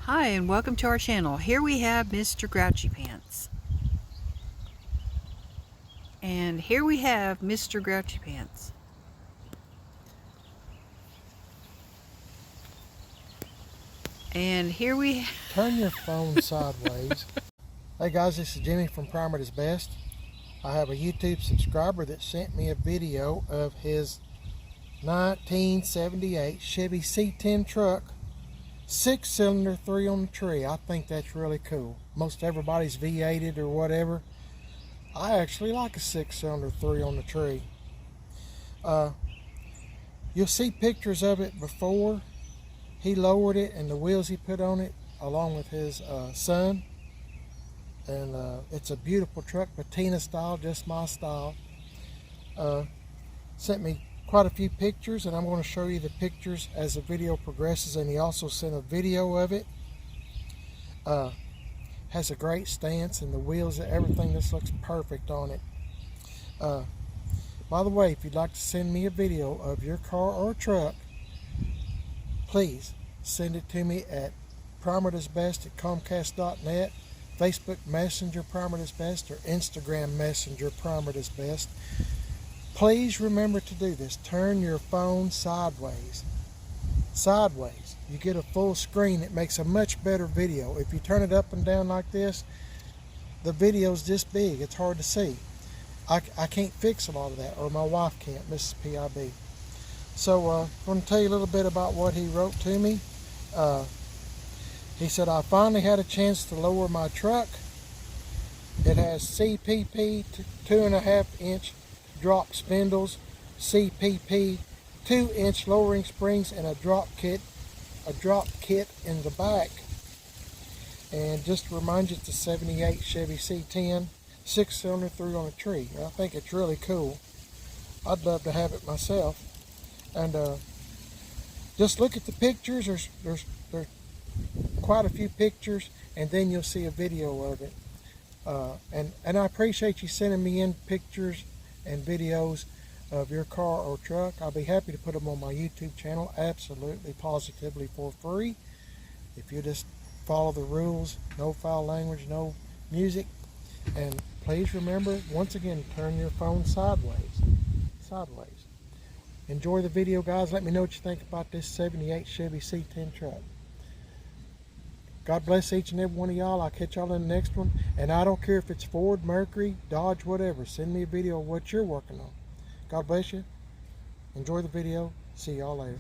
Hi and welcome to our channel. Here we have Mr. Grouchy Pants. And here we have Mr. Grouchy Pants. And here we Turn your phone sideways. Hey guys, this is Jimmy from PIB'S Best. I have a YouTube subscriber that sent me a video of his 1978 Chevy C10 truck, 6-cylinder, 3 on the tree. I think that's really cool. Most everybody's V8'd or whatever. I actually like a 6-cylinder, 3 on the tree. You'll see pictures of it before he lowered it and the wheels he put on it along with his son. And it's a beautiful truck, patina style, just my style. Sent me quite a few pictures, and I'm going to show you the pictures as the video progresses. And he also sent a video of it. Has a great stance, and the wheels and everything just looks perfect on it. By the way, if you'd like to send me a video of your car or truck, please send it to me at PIB'sBest@Comcast.net, Facebook Messenger PIB'S Best, or Instagram Messenger PIB'S Best. Please remember to do this. Turn your phone sideways. Sideways. You get a full screen. It makes a much better video. If you turn it up and down like this, the video's this big. It's hard to see. I can't fix a lot of that, or my wife can't, Mrs. PIB. So I'm going to tell you a little bit about what he wrote to me. He said, I finally had a chance to lower my truck. It has CPP 2.5-inch drop spindles, CPP 2-inch lowering springs, and a drop kit in the back. And just to remind you, it's a 78 Chevy C10, 6-cylinder, 3 on a tree. I think it's really cool. I'd love to have it myself. And just look at the pictures. There's quite a few pictures, and then you'll see a video of it. And I appreciate you sending me in pictures and videos of your car or truck. I'll be happy to put them on my YouTube channel, absolutely, positively for free. If you just follow the rules, no foul language, no music. And please remember, once again, turn your phone sideways. Sideways. Enjoy the video, guys. Let me know what you think about this 78 Chevy C10 truck. God bless each and every one of y'all. I'll catch y'all in the next one. And I don't care if it's Ford, Mercury, Dodge, whatever. Send me a video of what you're working on. God bless you. Enjoy the video. See y'all later.